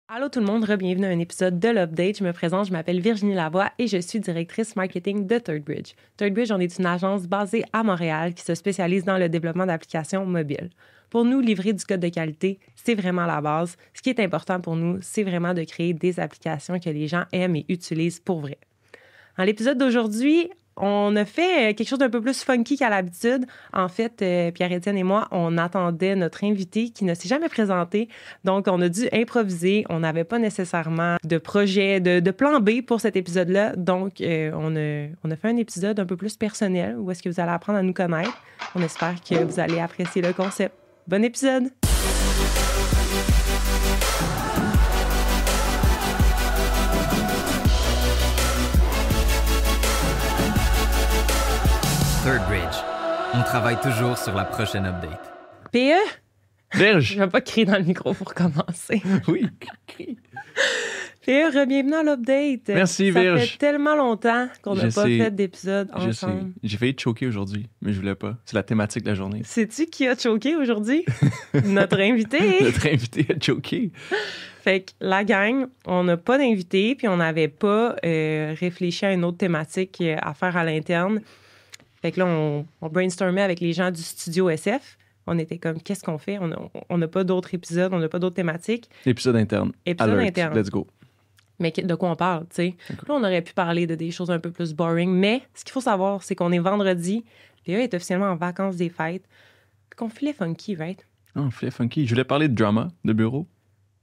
Allô tout le monde, bienvenue à un épisode de l'Update. Je me présente, je m'appelle Virginie Lavoie et je suis directrice marketing de Third Bridge. Third Bridge, on est une agence basée à Montréal qui se spécialise dans le développement d'applications mobiles. Pour nous, livrer du code de qualité, c'est vraiment la base. Ce qui est important pour nous, c'est vraiment de créer des applications que les gens aiment et utilisent pour vrai. Dans l'épisode d'aujourd'hui, on a fait quelque chose d'un peu plus funky qu'à l'habitude. En fait, Pierre-Étienne et moi, on attendait notre invité qui ne s'est jamais présenté. Donc, on a dû improviser. On n'avait pas nécessairement de projet, de plan B pour cet épisode-là. Donc, on a fait un épisode un peu plus personnel où est-ce que vous allez apprendre à nous connaître. On espère que vous allez apprécier le concept. Bon épisode! Third Bridge. On travaille toujours sur la prochaine update. PE? Verge! Je vais pas crier dans le micro pour commencer. Oui, crie. PE, bienvenue à l'update. Merci, Ça Virge. fait tellement longtemps qu'on n'a Je pas sais. fait d'épisode Je sais. ensemble. J'ai failli te choquer aujourd'hui, mais je voulais pas. C'est la thématique de la journée. Sais-tu qui a choqué aujourd'hui? Notre invité. Notre invité a choqué. Fait que la gang, on n'a pas d'invité, puis on n'avait pas réfléchi à une autre thématique à faire à l'interne. Fait que là, on brainstormait avec les gens du studio SF. On était comme, qu'est-ce qu'on fait? On n'a pas d'autres épisodes, on n'a pas d'autres thématiques. Épisode interne. Épisode Alert. interne. Let's go. Mais de quoi on parle, tu sais? Là, on aurait pu parler de des choses un peu plus boring, mais ce qu'il faut savoir, c'est qu'on est vendredi. Léa est officiellement en vacances des fêtes. Puis qu'on filait funky, right? Oh, filet funky. Je voulais parler de drama, de bureau.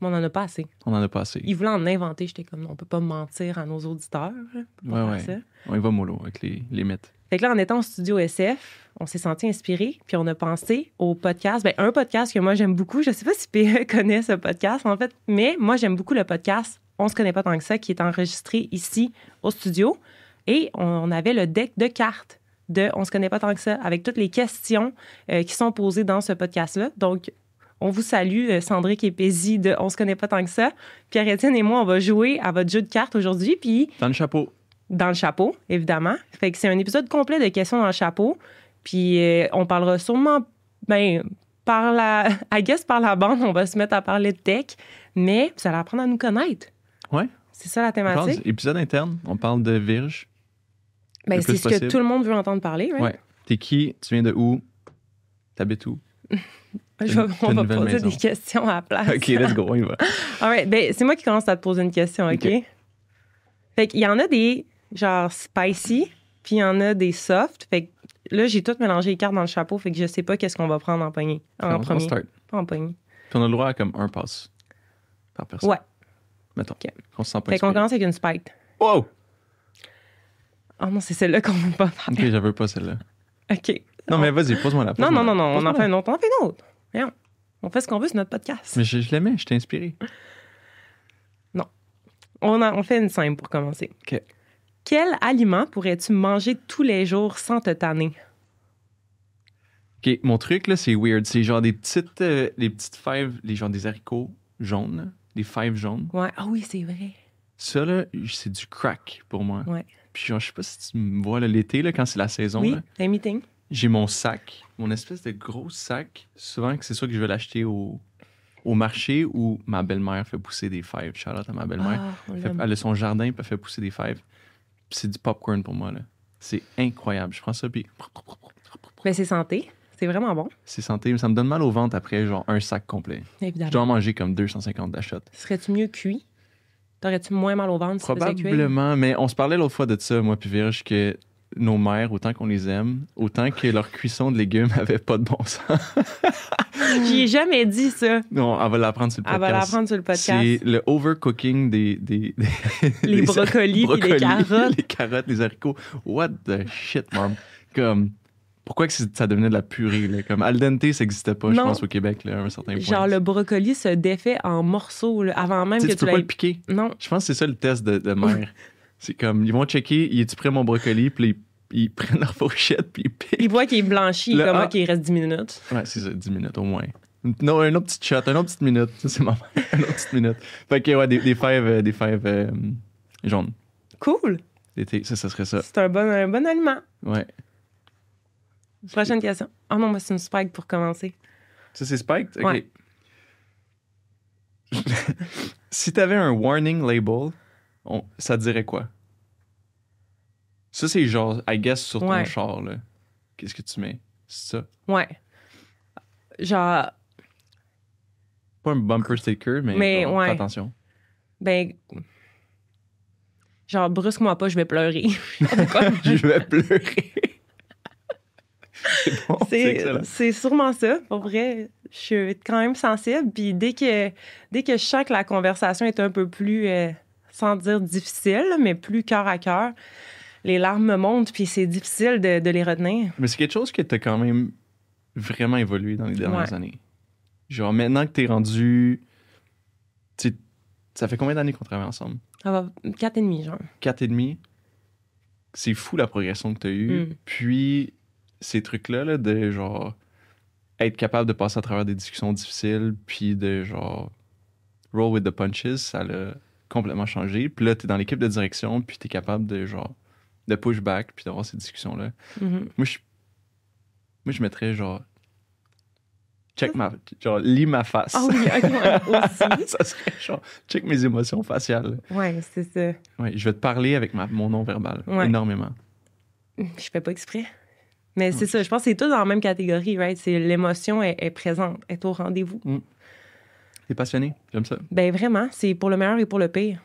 Mais on n'en a pas assez. On en a pas assez. Ils voulaient en inventer. J'étais comme, on peut pas mentir à nos auditeurs. On peut pas Ouais, faire ouais. ça. On y va mollo avec les mythes. Fait que là, en étant au studio SF, on s'est senti inspiré, puis on a pensé au podcast. Ben, un podcast que moi, j'aime beaucoup. Je sais pas si PE connaît ce podcast, en fait, mais moi, j'aime beaucoup le podcast On se connaît pas tant que ça, qui est enregistré ici au studio. Et on avait le deck de cartes de On se connaît pas tant que ça, avec toutes les questions qui sont posées dans ce podcast-là. Donc, on vous salue, Sandrick et Pézy de On se connaît pas tant que ça. Pierre-Étienne et moi, on va jouer à votre jeu de cartes aujourd'hui, puis Dans le chapeau. dans le chapeau, évidemment. Fait que c'est un épisode complet de questions dans le chapeau. Puis on parlera sûrement, par la bande, on va se mettre à parler de tech, mais vous allez apprendre à nous connaître. Ouais. C'est ça la On parle thématique. épisode interne. On parle de Virge. Ben, le c'est plus ce que possible. tout le monde veut entendre parler, right? Ouais. T'es qui? Tu viens de où? T'habites où? On T'as va une nouvelle poser maison. des questions à la place. OK, let's go. On y va. All right, ben, c'est moi qui commence à te poser une question, OK? OK. Fait qu'il y en a des, genre, spicy, puis il y en a des soft. Fait que là, j'ai tout mélangé les cartes dans le chapeau, fait que je sais pas qu'est-ce qu'on va prendre en poignée. En On premier. start. Pas en poignée. Puis on a le droit à comme un pass par personne. Ouais. Mettons. OK. On se sent pas Fait qu'on inspiré. commence avec une spike. Wow! Oh non, c'est celle-là qu'on veut pas faire. OK, j'avais pas celle-là. OK. Non, mais vas-y, pose-moi la. Non, pose-moi non, la. non, on en Pose-moi fait une autre. On en fait une autre. Voyons. On fait ce qu'on veut sur notre podcast. Mais je l'aimais, je t'ai inspiré. On fait une simple pour commencer. OK. Quel aliment pourrais-tu manger tous les jours sans te tanner? OK, mon truc, là, c'est weird. C'est genre des petites fèves, genre des haricots jaunes, là. Des fèves jaunes. Ouais. Ah oui, c'est vrai. Ça, là, c'est du crack pour moi. Ouais. Puis genre, je sais pas si tu me vois, là, l'été, là, quand c'est la saison, Oui, là, un meeting. j'ai mon sac, mon espèce de gros sac. Souvent, que c'est ça que je vais l'acheter au marché où ma belle-mère fait pousser des fèves. Shout-out à ma belle-mère. Ah, on Elle l'aime. a son jardin, puis elle fait pousser des fèves. Puis c'est du popcorn pour moi, là. C'est incroyable. Je prends ça, puis Mais c'est santé. C'est vraiment bon, c'est santé. Mais ça me donne mal au ventre après, genre, un sac complet. Je évidemment. dois en manger comme 250 d'achat. Serais-tu mieux cuit? T'aurais-tu moins mal au ventre si tu faisais cuire? Probablement, mais on se parlait l'autre fois de ça, moi puis Virge, que nos mères, autant qu'on les aime, autant que leur cuisson de légumes avait pas de bon sens. J'y ai jamais dit ça. Non, elle va l'apprendre sur le Elle podcast. va l'apprendre sur le podcast. C'est le overcooking des Les des brocolis puis les carottes. les carottes, les haricots. What the shit, mom? Comme, pourquoi que ça devenait de la purée, là? Comme al dente, ça n'existait pas, je Non. pense, au Québec, là, à un certain point. Genre, le brocoli se défait en morceaux là, avant même Tu sais, que tu tu peux pas l'aies... le piquer. Non. Je pense que c'est ça le test de mère. C'est comme, ils vont checker, il est-tu prêt mon brocoli, puis ils prennent leur fourchette, puis ils piquent. Il voit qu'il est blanchi, Le comme A. OK, il reste 10 minutes. Ouais, c'est ça, 10 minutes au moins. Non, une autre petite shot, une autre petite minute. Ça, c'est maman. Une autre petite minute. Fait que, ouais, des fèves jaunes. Cool. L'été, ça serait ça. C'est un bon aliment. Ouais. Prochaine question. Oh non, moi, c'est une spike pour commencer. Ça, c'est spiked? OK. Ouais. Si t'avais un warning label, ça te dirait quoi? Ça, c'est genre, I guess, sur ton Ouais. char, là. Qu'est-ce que tu mets? C'est ça? Ouais. Genre, Pas un bumper sticker, mais Mais, genre, ouais. fais attention. ben. Genre, brusque-moi pas, je vais pleurer. De quoi? Je vais pleurer. C'est bon, c'est excellent. C'est sûrement ça, pour vrai. Je suis quand même sensible. Puis dès que je sens que la conversation est un peu plus, sans dire difficile, mais plus cœur à cœur, les larmes me montent, puis c'est difficile de les retenir. Mais c'est quelque chose que t'as quand même vraiment évolué dans les dernières Ouais. années. Genre, maintenant que t'es rendu... Tu sais, ça fait combien d'années qu'on travaille ensemble? Ça va 4,5, genre. 4 et demi. C'est fou la progression que t'as eue. Mm. Puis, ces trucs-là, là, de genre... être capable de passer à travers des discussions difficiles, puis de genre... roll with the punches, ça l'a complètement changé. Puis là, t'es dans l'équipe de direction, puis t'es capable de genre... de push back, puis d'avoir ces discussions-là. Mhm. Moi, je mettrais genre... genre, lis ma face. Ah oui, ok, ouais, aussi. Ça serait genre, check mes émotions faciales. Ouais, c'est ça. Ouais, je vais te parler avec mon nom verbal. Ouais. Énormément. Je fais pas exprès. Mais c'est ça, je pense que c'est tout dans la même catégorie, right? C'est l'émotion est présente, est au rendez-vous. T'es passionné? J'aime ça. Ben vraiment, c'est pour le meilleur et pour le pire.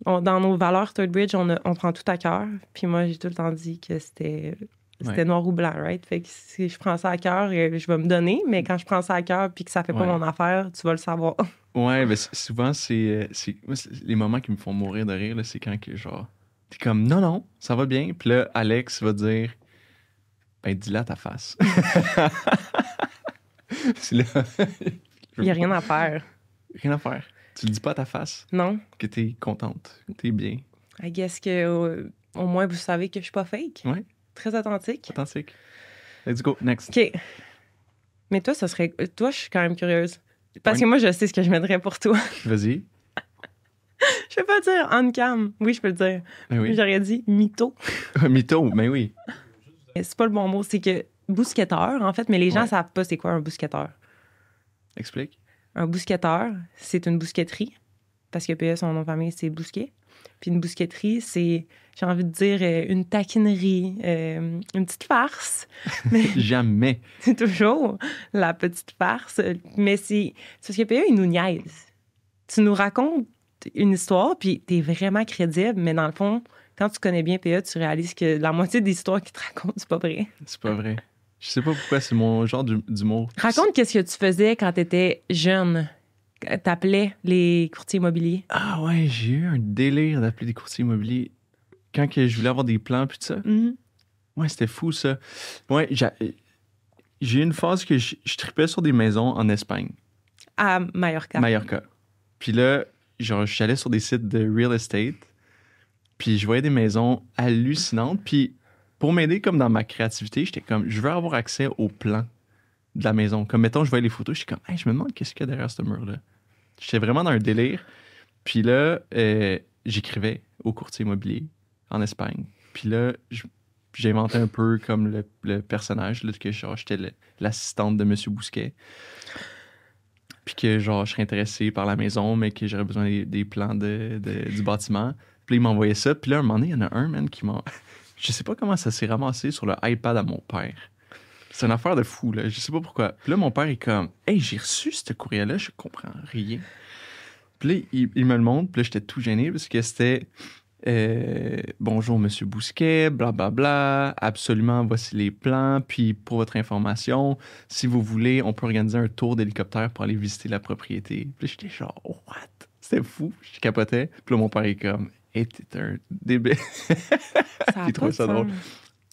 Dans nos valeurs Third Bridge, on prend tout à cœur. Puis moi, j'ai tout le temps dit que c'était noir ou blanc, right? Fait que si je prends ça à cœur, je vais me donner. Mais quand je prends ça à cœur puis que ça fait pas Ouais. mon affaire, tu vas le savoir. Ouais, mais souvent, moi, c'est les moments qui me font mourir de rire, là, c'est quand que genre, t'es comme, non, ça va bien. Puis là, Alex va dire, ben, dis-le à ta face. C'est là. Il n'y a rien à faire. Rien à faire. Tu le dis pas à ta face Non? que t'es contente, que t'es bien. I guess que au moins, vous savez que je suis pas fake. Ouais. Très authentique. Authentique. Let's go, next. OK. Mais toi, ça serait... Toi, je suis quand même curieuse. Parce Ouais. que moi, je sais ce que je mettrais pour toi. Vas-y. Je peux pas dire on cam. Oui, je peux le dire. Ben oui. J'aurais dit mytho. Mytho, ben oui. C'est pas le bon mot. C'est que bousquetteur, en fait, mais les gens Ouais. savent pas c'est quoi un bousquetteur. Explique. Un bousquetteur, c'est une bousquetterie. Parce que PE, son nom de famille, c'est Bousquet. Puis une bousquetterie, c'est, j'ai envie de dire, une taquinerie, une petite farce. Mais Jamais. c'est toujours la petite farce. Mais c'est parce que PE, il nous niaise. Tu nous racontes une histoire, puis t'es vraiment crédible, mais dans le fond, quand tu connais bien PE, tu réalises que la moitié des histoires qu'il te raconte, c'est pas vrai. C'est pas vrai. Je sais pas pourquoi, c'est mon genre d'humour. Raconte qu'est-ce que tu faisais quand t'étais jeune. T'appelais les courtiers immobiliers. Ah ouais, j'ai eu un délire d'appeler des courtiers immobiliers quand que je voulais avoir des plans puis tout ça. Mhm. Ouais, c'était fou ça. Ouais, j'ai eu une phase que je tripais sur des maisons en Espagne, À Mallorca. Mallorca. Puis là, genre, j'allais sur des sites de real estate, puis je voyais des maisons hallucinantes. Puis pour m'aider comme dans ma créativité, j'étais comme, je veux avoir accès aux plans de la maison. Comme, mettons, je voyais les photos, je suis comme, hey, je me demande qu'est-ce qu'il y a derrière ce mur-là. J'étais vraiment dans un délire. Puis là, j'écrivais au courtier immobilier en Espagne. Puis là, j'ai inventé un peu comme le personnage, là, que genre, j'étais l'assistante de M. Bousquet. Puis que genre, je serais intéressé par la maison, mais que j'aurais besoin des plans du bâtiment. Puis là, il m'envoyait ça. Puis là, un moment donné, il y en a un, man, qui m'a... Je sais pas comment ça s'est ramassé sur le iPad à mon père. C'est une affaire de fou, là. Je sais pas pourquoi. Puis là, mon père est comme, hey, j'ai reçu ce courriel-là, je comprends rien. Puis là, il me le montre, puis là, j'étais tout gêné parce que c'était bonjour, Monsieur Bousquet, blablabla, absolument, voici les plans. Puis pour votre information, si vous voulez, on peut organiser un tour d'hélicoptère pour aller visiter la propriété. Puis là, j'étais genre, what? C'était fou, je capotais. Puis là, mon père est comme, hey, t'es un débile. Ça a Il pas trouvait de ça sens. drôle.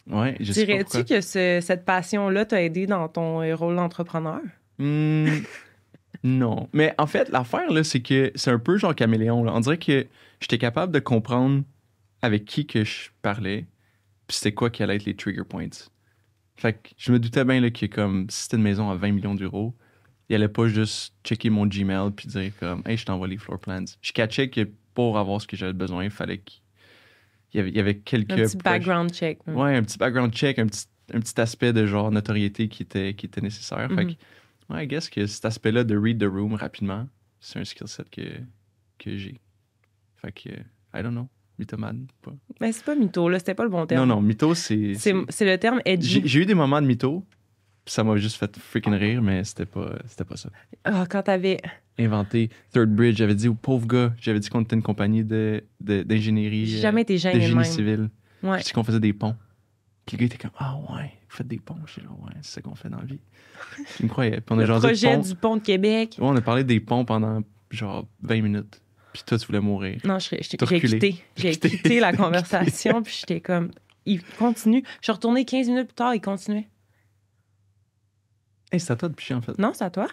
Ouais, je sais pas Dirais-tu pourquoi. que cette passion-là t'a aidé dans ton rôle d'entrepreneur? Non. Mais en fait, l'affaire, là, c'est que c'est un peu genre caméléon. Là. On dirait que j'étais capable de comprendre avec qui que je parlais, puis c'était quoi qui allait être les trigger points. Fait que je me doutais bien là, que comme si c'était une maison à 20 millions d'euros, il allait pas juste checker mon Gmail puis dire comme « Hey, je t'envoie les floor plans ». Je catchais que pour avoir ce que j'avais besoin, il fallait qu'il y avait quelques... Un petit background check. Ouais, un petit background check, un petit aspect de genre notoriété qui était nécessaire. Fait que, ouais, I guess que cet aspect-là de read the room rapidement, c'est un skill set que que j'ai. Fait que, I don't know. Mythomane, pas. Mais c'est pas mytho, là. C'était pas le bon terme. Non, mytho, c'est... C'est le terme edgy. J'ai eu des moments de mytho, puis ça m'a juste fait freaking rire, mais c'était pas ça. Ah, quand t'avais... Inventé Third Bridge, j'avais dit au pauvre gars, j'avais dit qu'on était une compagnie d'ingénierie, J'ai jamais été de gênée de génie même. civil. Ouais. J'ai dit qu'on faisait des ponts. Puis le gars était comme, ah ouais, vous faites des ponts. J'étais genre, ouais, c'est ça qu'on fait dans la vie. Il me croyait. Puis on a Le jasé de projet ponts. du pont de Québec. Ouais, on a parlé des ponts pendant genre 20 minutes. Puis toi, tu voulais mourir. Non, T'as j'ai reculé. quitté. J'ai Quitté. quitté la conversation, puis j'étais comme... Il continue. Je suis retournée 15 minutes plus tard, il continuait. Hey, c'est à toi de piger, en fait. Non, c'est à toi?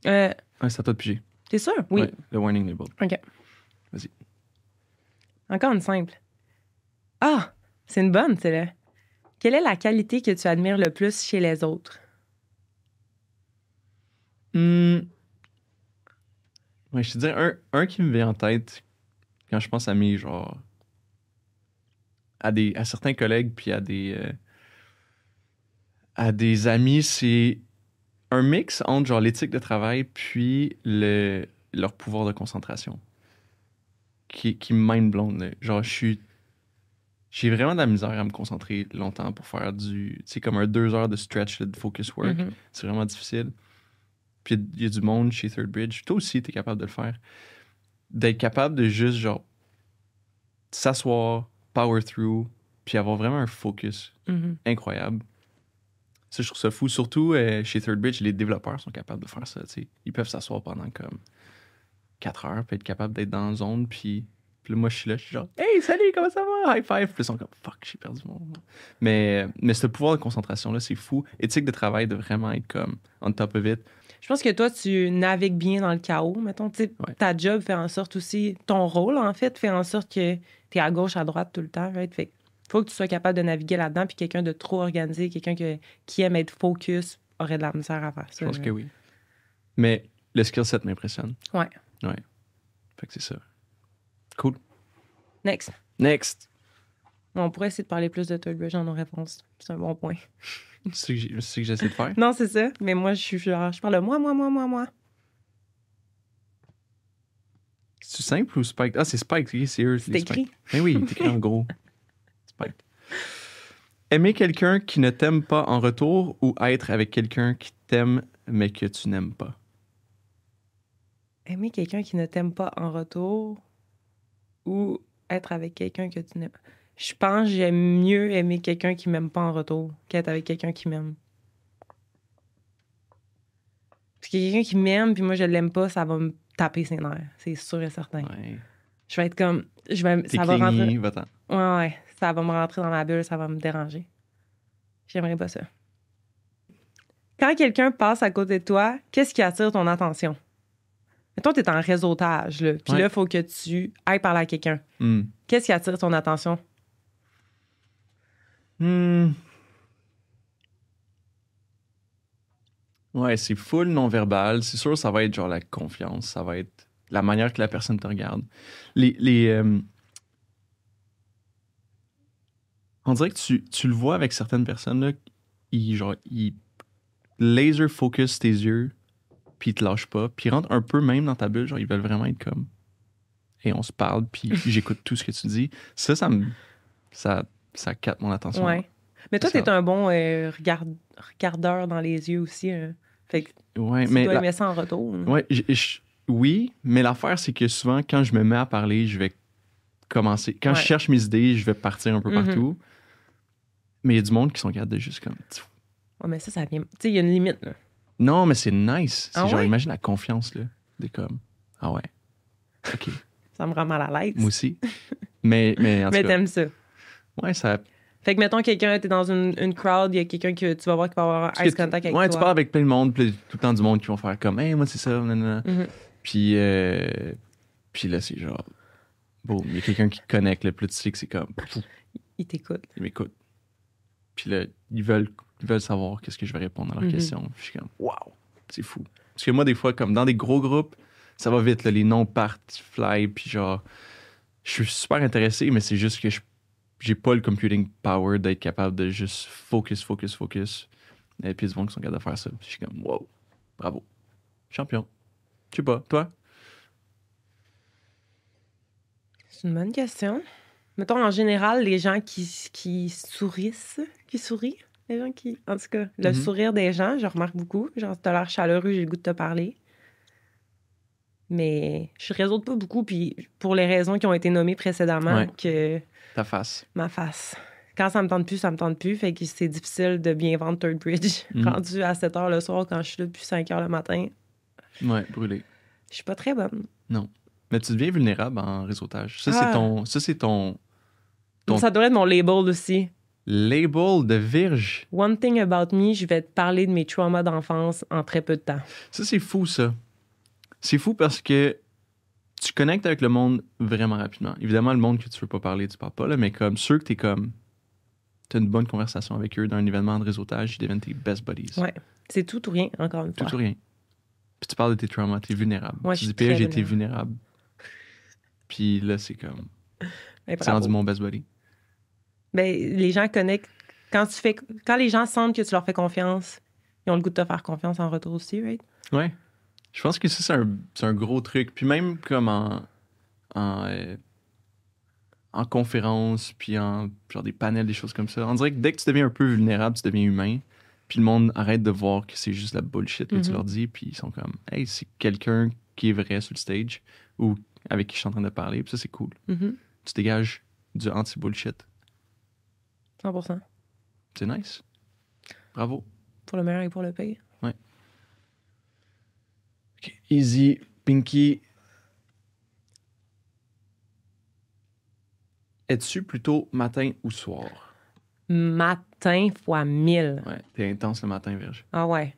Ouais, c'est à toi de piger. T'es sûr? Oui. Ouais, le warning label. OK. Vas-y. Encore une simple. Ah! C'est une bonne, celle-là. Quelle est la qualité que tu admires le plus chez les autres? Ouais, je te dirais un qui me vient en tête quand je pense à mes, genre... à certains collègues puis à des amis, c'est un mix entre genre l'éthique de travail puis leur pouvoir de concentration qui me mind blown. Là. Genre, j'ai vraiment de la misère à me concentrer longtemps pour faire tu sais, comme un 2 heures de stretch là, de focus work. Mhm. C'est vraiment difficile. Puis il y a du monde chez Third Bridge. Toi aussi, t'es capable de le faire. D'être capable de juste, genre, s'asseoir, power through, puis avoir vraiment un focus Mhm. incroyable. Ça, je trouve ça fou. Surtout chez Third Bridge, les développeurs sont capables de faire ça. T'sais. Ils peuvent s'asseoir pendant comme 4 heures, puis être capables d'être dans la zone, puis là, moi, je suis genre, hey, salut, comment ça va? High five. Puis ils sont comme, fuck, j'ai perdu mon. Mais ce pouvoir de concentration-là, c'est fou. Éthique de travail de vraiment être comme on top of it. Je pense que toi, tu navigues bien dans le chaos. Mettons, tu sais, Ouais. ta job fait en sorte aussi, ton rôle, en fait, fait en sorte que tu es à gauche, à droite tout le temps. Right? Fait faut que tu sois capable de naviguer là-dedans. Puis quelqu'un de trop organisé, quelqu'un qui aime être focus, aurait de la misère à faire ça. Je pense que oui. Mais le skill set m'impressionne. Ouais. Ouais. Fait que c'est ça. Cool. Next. Next. On pourrait essayer de parler plus de Third Bridge dans nos réponses. C'est un bon point. C'est ce que j'essaie de faire. Non, c'est ça. Mais moi, je suis genre, je parle de moi. C'est simple ou Spike? Ah, c'est Spike. C'est eux. C'est les écrit. Spike. Ben oui, c'est écrit en gros. Spike. Aimer quelqu'un qui ne t'aime pas en retour ou être avec quelqu'un qui t'aime mais que tu n'aimes pas? Aimer quelqu'un qui ne t'aime pas en retour ou être avec quelqu'un que tu n'aimes pas. Je pense que j'aime mieux aimer quelqu'un qui m'aime pas en retour qu'être avec quelqu'un qui m'aime. Parce que quelqu'un qui m'aime puis moi je l'aime pas, ça va me taper ses nerfs. C'est sûr et certain. Ouais. Je vais être comme... T'es ça va rentrer... clingy, va-t'en. Ouais. Ça va me rentrer dans ma bulle, ça va me déranger. J'aimerais pas ça. Quand quelqu'un passe à côté de toi, qu'est-ce qui attire ton attention? Mettons, t'es en réseautage, là. Puis Ouais. là, il faut que tu ailles parler à quelqu'un. Qu'est-ce qui attire ton attention? Ouais, c'est full non-verbal. C'est sûr, ça va être genre la confiance. Ça va être la manière que la personne te regarde. On dirait que tu le vois avec certaines personnes, là, ils laser focus tes yeux, puis ils te lâchent pas, puis ils rentrent un peu même dans ta bulle, genre ils veulent vraiment être comme... Et on se parle, puis j'écoute tout ce que tu dis. Ça capte mon attention. Ouais. Mais toi, Ça. t'es un bon regardeur dans les yeux aussi. Fait que Ouais, tu mais dois aimer ça en retour. ouais, oui, mais l'affaire, c'est que souvent, quand je me mets à parler, je vais commencer. Quand Ouais. je cherche mes idées, je vais partir un peu Mhm. partout. Mais il y a du monde qui sont capables de juste comme... Ouais, mais ça vient... Tu sais, il y a une limite, là. Non, mais c'est nice. C'est Ah genre, ouais? imagine la confiance, là. De comme... Ah ouais. OK. Ça me rend mal à l'aise. Moi aussi. mais en tout Mais cas... t'aimes ça. Ouais, ça... Fait que, mettons, t'es dans une crowd, il y a quelqu'un que tu vas voir qui va avoir un Parce que ice contact avec ouais, toi. tu parles avec plein de monde, puis tout le temps du monde qui vont faire comme, hey, moi, c'est ça, nanana. Mhm. Puis là, c'est genre, bon, il y a quelqu'un qui connecte, le plus tu sais que c'est comme, Il t'écoute. il m'écoute. Puis là, ils veulent savoir qu'est-ce que je vais répondre à leurs Mhm. questions. Puis je suis comme, waouh, c'est fou. Parce que moi, des fois, comme dans des gros groupes, ça va vite, là, les noms partent, fly, puis genre, je suis super intéressé, mais c'est juste que j'ai pas le computing power d'être capable de juste focus. Et puis, ils vont qui sont capables de faire ça. Puis je suis comme, wow, bravo. Champion. Je sais pas, toi? C'est une bonne question. Mettons, en général, les gens qui sourient, les gens qui... En tout cas, le sourire des gens, je remarque beaucoup. Genre, t'as l'air chaleureux, j'ai le goût de te parler. Mais je réseaute pas beaucoup, puis pour les raisons qui ont été nommées précédemment, que... Ta face. Ma face. Quand ça me tente plus, ça me tente plus. Fait que c'est difficile de bien vendre Third Bridge. Rendu à 7 h le soir, quand je suis là depuis 5 h le matin. Ouais, brûlé. Je suis pas très bonne. Non. Mais tu deviens vulnérable en réseautage. Ça, c'est ton... Ça devrait être mon label aussi. Label de Virge. One thing about me, je vais te parler de mes traumas d'enfance en très peu de temps. Ça, c'est fou, ça. C'est fou parce que tu connectes avec le monde vraiment rapidement. Évidemment, le monde que tu veux pas parler, tu parles pas, là, mais comme ceux que t'as une bonne conversation avec eux dans un événement de réseautage, ils deviennent tes best buddies. Ouais. C'est tout ou rien, encore une fois. Tout ou rien. Puis tu parles de tes traumas, t'es vulnérable. Ouais, tu dis, PA, j'ai été vulnérable. Puis là, c'est comme... c'est rendu mon best buddy. Ben, les gens connectent. Quand les gens sentent que tu leur fais confiance, ils ont le goût de te faire confiance en retour aussi, right? Ouais. Je pense que ça, c'est un gros truc. Puis même comme en conférence, puis en genre des panels, des choses comme ça. On dirait que dès que tu deviens un peu vulnérable, tu deviens humain. Puis le monde arrête de voir que c'est juste la bullshit que tu leur dis. Puis ils sont comme, hey, c'est quelqu'un qui est vrai sur le stage ou avec qui je suis en train de parler. Puis ça, c'est cool. Tu dégages du anti-bullshit. 100%. C'est nice. Bravo. Pour le meilleur et pour le pire. Ouais. OK. Easy, Pinky. Es-tu plutôt matin ou soir? Matin fois 1000. Ouais, t'es intense le matin, Virge. Ah ouais.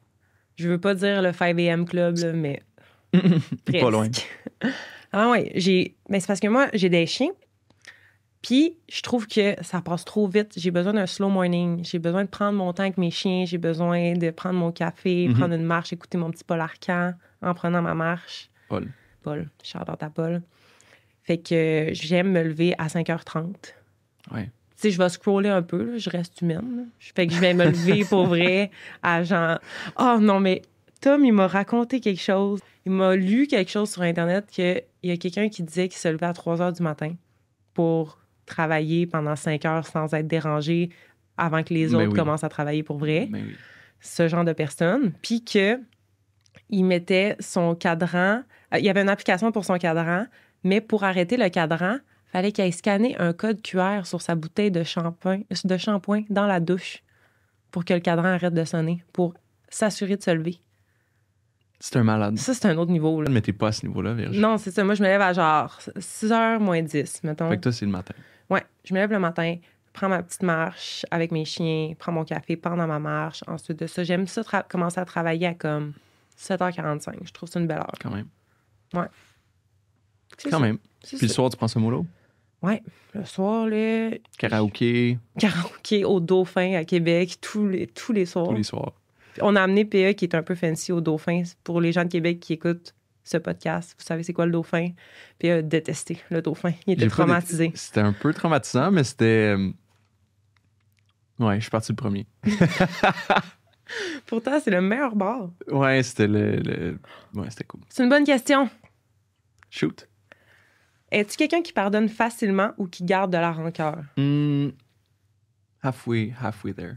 Je veux pas dire le 5 a.m. club, là, mais... T'es pas loin. Ah ouais, mais c'est parce que moi, j'ai des chiens. Puis, je trouve que ça passe trop vite. J'ai besoin d'un slow morning. J'ai besoin de prendre mon temps avec mes chiens. J'ai besoin de prendre mon café, prendre une marche, écouter mon petit Paul Arcand en prenant ma marche. Paul, shout-out à Paul. Fait que j'aime me lever à 5h30. Ouais. Tu sais, je vais scroller un peu, là, je reste humaine. Là. Fait que je vais me lever pour vrai à genre... Oh non, mais Tom, il m'a raconté quelque chose. Il m'a lu quelque chose sur Internet qu'il y a quelqu'un qui disait qu'il se levait à 3 h du matin pour travailler pendant 5 heures sans être dérangé avant que les autres commencent à travailler pour vrai. Mais oui. Ce genre de personne. Puis qu'il mettait son cadran... Il y avait une application pour son cadran, mais pour arrêter le cadran, il fallait qu'il aille scanner un code QR sur sa bouteille de shampoing dans la douche pour que le cadran arrête de sonner, pour s'assurer de se lever. C'est un malade. Ça, c'est un autre niveau. Là. Mais t'es pas à ce niveau-là, Virginie. Non, c'est ça. Moi, je me lève à genre 6h moins 10, mettons. Fait que toi, c'est le matin. Ouais, je me lève le matin, prends ma petite marche avec mes chiens, prends mon café pendant ma marche. Ensuite de ça, j'aime ça commencer à travailler à comme 7h45. Je trouve ça une belle heure. Quand même. Ouais. Quand même. Puis le soir, tu prends ce mollo? Ouais. Le soir, là... Karaoké au Dauphin à Québec, tous les soirs. tous les soirs. On a amené PA qui est un peu fancy au Dauphin. Pour les gens de Québec qui écoutent ce podcast, vous savez c'est quoi le Dauphin? PA a détesté le Dauphin. Il était traumatisé. C'était un peu traumatisant, mais c'était... Ouais, je suis parti le premier. Pourtant, c'est le meilleur bar. Ouais, c'était Ouais, c'était cool. C'est une bonne question. Shoot. Es-tu quelqu'un qui pardonne facilement ou qui garde de la rancœur? Halfway there.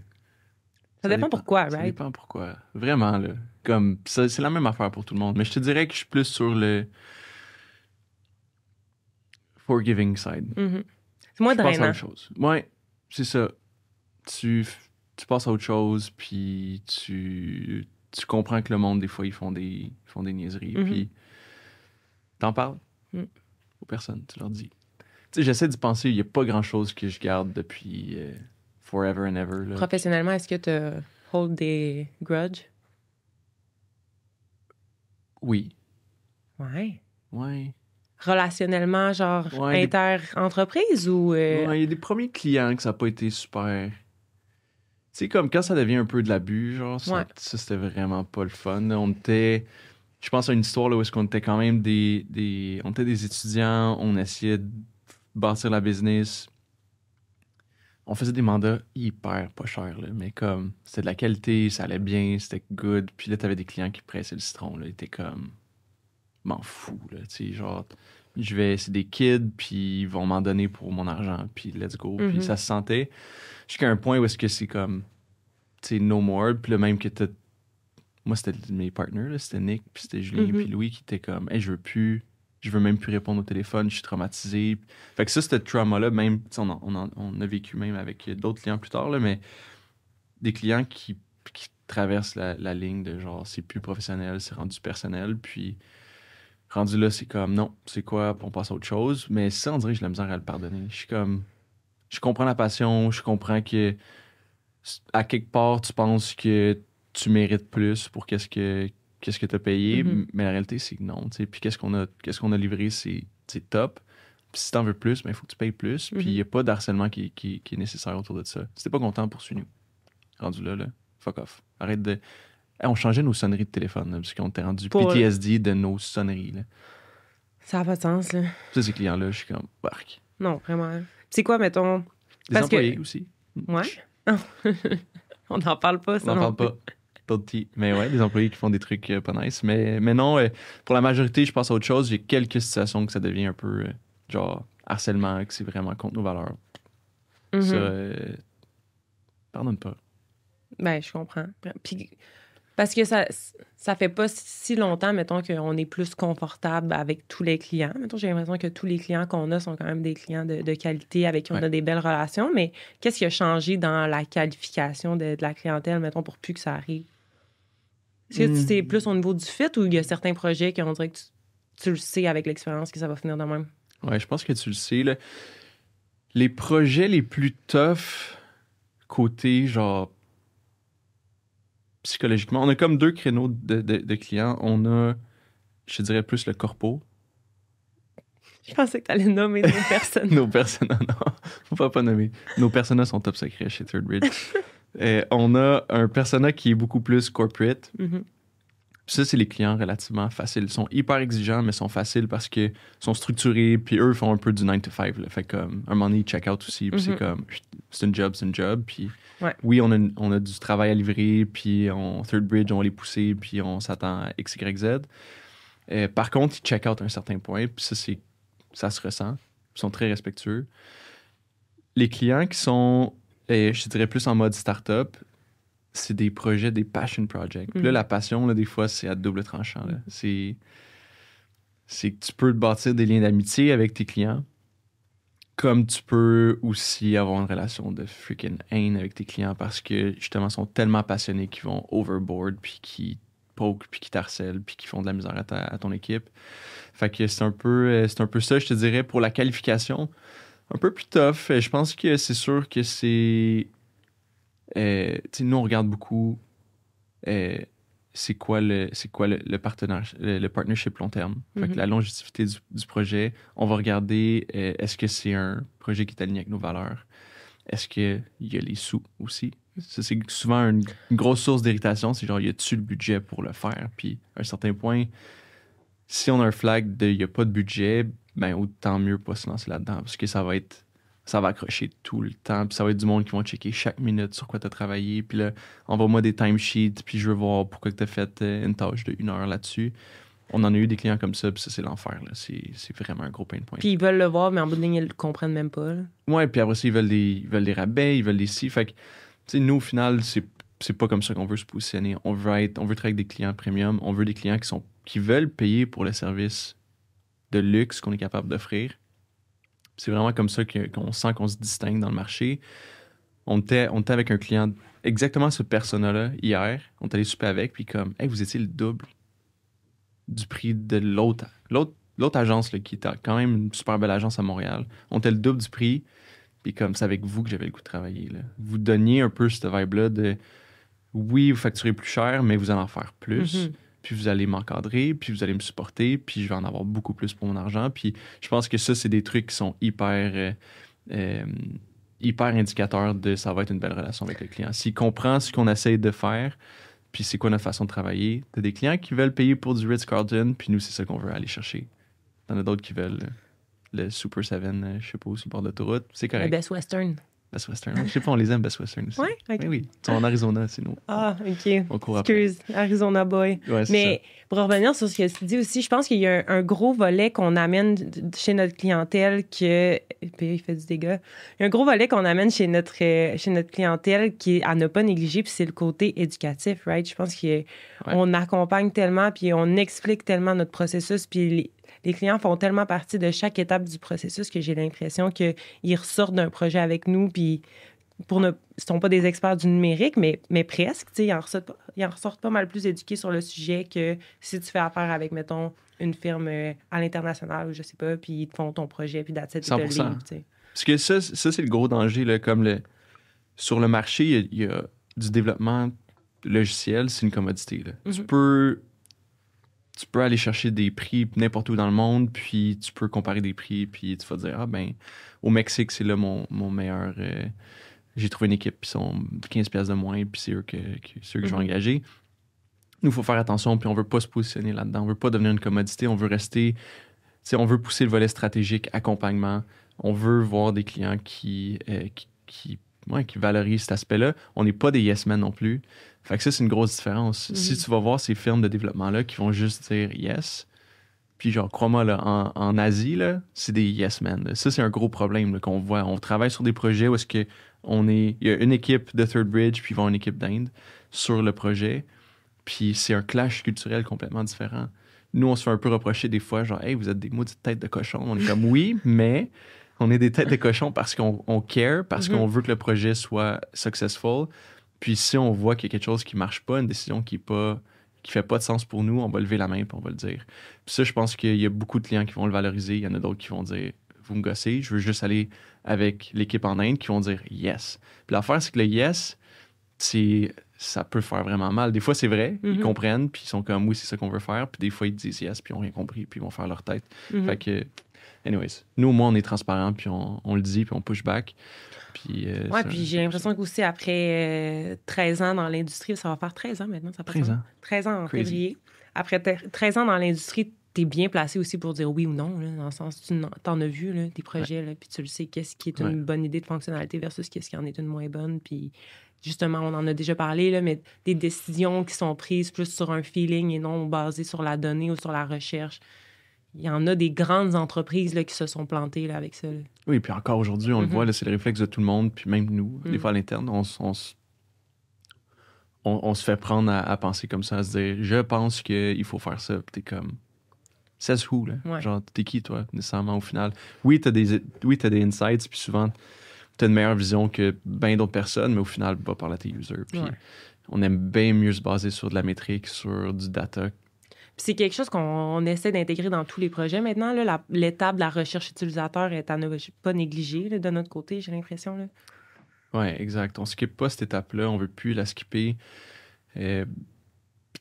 Ça dépend pourquoi, right? Ça dépend pourquoi. Vraiment, là. Comme, c'est la même affaire pour tout le monde. Mais je te dirais que je suis plus sur le forgiving side. Mm-hmm. C'est moins drainant. Je passe à autre chose. Ouais, c'est ça. Tu passes à autre chose, puis tu comprends que le monde, des fois, ils font des niaiseries, puis t'en parles aux personnes, tu leur dis. Tu sais, j'essaie d'y penser, il n'y a pas grand-chose que je garde depuis forever and ever. Là. Professionnellement, est-ce que tu hold des grudges? Oui. Ouais. Ouais. Relationnellement, genre inter-entreprise ou... Ouais, il y a des premiers clients que ça n'a pas été super... Tu sais, comme quand ça devient un peu de l'abus, genre, ça c'était vraiment pas le fun. Là, on était... Je pense à une histoire là, où est-ce qu'on était quand même on était des étudiants, on essayait de bâtir la business. On faisait des mandats hyper pas chers, là, mais comme, c'était de la qualité, ça allait bien, c'était good. Puis là, t'avais des clients qui pressaient le citron, là, ils étaient comme... m'en fous, là, tu sais, genre... c'est des kids, puis ils vont m'en donner pour mon argent, puis let's go. Puis ça se sentait jusqu'à un point où est-ce que c'est comme, tu sais, no more. Puis le même que moi, c'était mes partners, là, c'était Nick, puis c'était Julien, puis Louis qui étaient comme, hey, je veux même plus répondre au téléphone, je suis traumatisé. Fait que ça, ce trauma-là, même, on a vécu même avec d'autres clients plus tard, là, mais des clients qui traversent la ligne de genre, c'est plus professionnel, c'est rendu personnel, puis rendu là, c'est comme, non, c'est quoi, on passe à autre chose. Mais ça, on dirait que j'ai la misère à le pardonner. Je suis comme, je comprends la passion, je comprends que à quelque part, tu penses que tu mérites plus pour qu'est-ce que tu as payé, mais la réalité, c'est que non. T'sais. Puis qu'est-ce qu'on a livré, c'est top. Puis si t'en veux plus, il faut que tu payes plus. Puis il n'y a pas d'harcèlement qui est nécessaire autour de ça. Si t'es pas content, poursuis-nous. Rendu là, fuck off. Arrête de... Hey, on changeait nos sonneries de téléphone, là, parce qu'on était rendu PTSD de nos sonneries. Là. Ça n'a pas de sens, là. Ça, ces clients-là, je suis comme, bark. Non, vraiment. C'est quoi, mettons... Des employés aussi. Ouais. On n'en parle pas, ça. On n'en parle pas. Mais ouais, des employés qui font des trucs pas nice. Mais non, pour la majorité, je passe à autre chose. J'ai quelques situations que ça devient un peu genre harcèlement, que c'est vraiment contre nos valeurs. Ça, pardonne pas. Ben, je comprends. Puis, parce que ça fait pas si longtemps, mettons, qu'on est plus confortable avec tous les clients. Mettons, j'ai l'impression que tous les clients qu'on a sont quand même des clients de qualité avec qui on a des belles relations. Mais qu'est-ce qui a changé dans la qualification de la clientèle, mettons, pour plus que ça arrive? Est-ce que c'est plus au niveau du fit ou il y a certains projets qu'on dirait que tu le sais avec l'expérience que ça va finir de même? Ouais, je pense que tu le sais. Là. Les projets les plus tough côté, genre, psychologiquement, on a comme 2 créneaux de clients. On a, je te dirais, plus le corpo. Je pensais que tu allais nommer nos personnes. Nos personas, non. Faut pas nommer. Nos personas sont top secrets chez Third Bridge. On a un persona qui est beaucoup plus corporate. Ça, c'est les clients relativement faciles. Ils sont hyper exigeants, mais sont faciles parce qu'ils sont structurés, puis eux font un peu du 9 to 5. Là. Fait comme, un moment donné, ils check out aussi, puis c'est comme, c'est une job. Puis oui, on a du travail à livrer, puis Third Bridge, on va les pousser, puis on s'attend à X, Y, Z. Par contre, ils check out à un certain point, puis ça se ressent. Ils sont très respectueux. Les clients qui sont, je dirais, plus en mode start-up, c'est des projets, des passion projects. Puis là, la passion, là, des fois, c'est à double tranchant. Là. C'est que tu peux te bâtir des liens d'amitié avec tes clients, comme tu peux aussi avoir une relation de freaking haine avec tes clients parce que, justement, ils sont tellement passionnés qu'ils vont overboard, puis qu'ils poke, puis qu'ils t'harcèlent, puis qu'ils font de la misère à ton équipe. Fait que c'est un peu ça, je te dirais, pour la qualification. Un peu plus tough. Je pense que c'est sûr que c'est... nous, on regarde beaucoup c'est quoi le partnership long terme. Fait que la longévité du projet, on va regarder est-ce que c'est un projet qui est aligné avec nos valeurs? Est-ce qu'il y a les sous aussi? Ça, c'est souvent une grosse source d'irritation. C'est genre, y a-tu le budget pour le faire? Puis, à un certain point, si on a un flag de y a pas de budget, ben autant mieux pas se lancer là-dedans parce que ça va accrocher tout le temps. Puis ça va être du monde qui vont checker chaque minute sur quoi tu as travaillé. Puis là, envoie-moi des timesheets, puis je veux voir pourquoi tu as fait une tâche de 1 heure là-dessus. On en a eu des clients comme ça, puis ça, c'est l'enfer. Là. C'est vraiment un gros pain point. Puis ils veulent le voir, mais en bout de ligne, ils le comprennent même pas. Là. Ouais, puis après ça, ils veulent des rabais, ils veulent des si. Fait que, tu sais, nous, au final, c'est pas comme ça qu'on veut se positionner. On veut travailler avec des clients premium. On veut des clients qui veulent payer pour le service de luxe qu'on est capable d'offrir. C'est vraiment comme ça qu'on sent qu'on se distingue dans le marché. On était avec un client, exactement ce persona-là, hier. On est allé souper avec, puis comme, hey, vous étiez le double du prix de l'autre agence, là, qui était quand même une super belle agence à Montréal. On était le double du prix, puis comme, c'est avec vous que j'avais le goût de travailler. Là. Vous donniez un peu cette vibe-là de, oui, vous facturez plus cher, mais vous allez en faire plus. Puis vous allez m'encadrer, puis vous allez me supporter, puis je vais en avoir beaucoup plus pour mon argent. Puis je pense que ça, c'est des trucs qui sont hyper indicateurs de ça va être une belle relation avec le client. S'il comprend ce qu'on essaie de faire, puis c'est quoi notre façon de travailler, t'as des clients qui veulent payer pour du Ritz-Carlton, puis nous, c'est ça qu'on veut aller chercher. T'en as d'autres qui veulent le Super 7, je sais pas où, sur le bord de l'autoroute. C'est correct. Le Best Western. Best Western. Je sais pas, on les aime, Best Western aussi. Ouais, ok. Oui. Ils sont en Arizona, c'est nous. Ah, OK. On court après. Excuse, Arizona Boy. Ouais, c'est Mais pour revenir sur ce que tu dis aussi, je pense qu'il y a un gros volet qu'on amène chez notre clientèle que... Puis il fait du dégât. Il y a un gros volet qu'on amène chez notre clientèle qui est à ne pas négliger, puis c'est le côté éducatif, right? Je pense qu'on accompagne tellement, puis on explique tellement notre processus, puis les clients font tellement partie de chaque étape du processus que j'ai l'impression qu'ils ressortent d'un projet avec nous, puis ils ne sont pas des experts du numérique, mais presque. Ils en ressortent pas mal plus éduqués sur le sujet que si tu fais affaire avec, mettons, une firme à l'international ou je sais pas, puis ils te font ton projet, puis that's it, ils te le livrent. Parce que ça c'est le gros danger. Là, sur le marché, il y a du développement logiciel, c'est une commodité. Là. Mm-hmm. Tu peux aller chercher des prix n'importe où dans le monde, puis tu peux comparer des prix, puis tu vas te dire, au Mexique, c'est là mon meilleur... j'ai trouvé une équipe, puis ils sont 15$ de moins, puis c'est eux que je vais engager. Nous, il faut faire attention, puis on veut pas se positionner là-dedans. On veut pas devenir une commodité, on veut rester... on veut pousser le volet stratégique, accompagnement. On veut voir des clients qui valorisent cet aspect-là. On n'est pas des yes men non plus. Fait que ça, c'est une grosse différence. Si tu vas voir ces firmes de développement-là qui vont juste dire yes, puis genre, crois-moi, là, en Asie, là, c'est des yes men. Là. Ça, c'est un gros problème là, qu'on voit. On travaille sur des projets où il y a une équipe de Third Bridge, puis ils vont une équipe d'Inde sur le projet. Puis c'est un clash culturel complètement différent. Nous, on se fait un peu reprocher des fois, genre, hey, vous êtes des maudites têtes de cochon. On est comme, oui, mais on est des têtes de cochon parce qu'on care, parce qu'on veut que le projet soit successful. Puis si on voit qu'il y a quelque chose qui marche pas, une décision qui fait pas de sens pour nous, on va lever la main et on va le dire. Puis ça, je pense qu'il y a beaucoup de clients qui vont le valoriser. Il y en a d'autres qui vont dire, vous me gossez, je veux juste aller avec l'équipe en Inde, qui vont dire yes. Puis l'affaire, c'est que le yes, ça peut faire vraiment mal. Des fois, c'est vrai, ils comprennent, puis ils sont comme, oui, c'est ça qu'on veut faire. Puis des fois, ils disent yes, puis ils n'ont rien compris, puis ils vont faire leur tête. Fait que, anyways, nous, au moins, on est transparent, puis on le dit, puis on push back. Puis, puis j'ai l'impression qu'aussi après 13 ans dans l'industrie, ça va faire 13 ans maintenant, ça passe. 13 ans. 13 ans en février. Après 13 ans dans l'industrie, t'es bien placé aussi pour dire oui ou non, là, dans le sens tu t'en as vu là, des projets, là, puis tu le sais, qu'est-ce qui est une bonne idée de fonctionnalité versus qu'est-ce qui en est une moins bonne. Puis justement, on en a déjà parlé, là, mais des décisions qui sont prises plus sur un feeling et non basées sur la donnée ou sur la recherche. Il y en a des grandes entreprises là, qui se sont plantées là, avec ça. Là. Oui, puis encore aujourd'hui, on le voit, là, c'est le réflexe de tout le monde, puis même nous, des fois à l'interne, on se fait prendre à penser comme ça, à se dire, je pense qu'il faut faire ça, puis t'es comme, says who, là? Ouais. Genre, t'es qui, toi, nécessairement, au final? Oui, t'as des insights, puis souvent, t'as une meilleure vision que bien d'autres personnes, mais au final, va parler à tes users. Puis on aime bien mieux se baser sur de la métrique, sur du data. Puis c'est quelque chose qu'on essaie d'intégrer dans tous les projets maintenant. Là, l'étape de la recherche utilisateur est à ne pas négliger là, de notre côté, j'ai l'impression. Là. Oui, exact. On ne skippe pas cette étape-là. On ne veut plus la skipper. Puis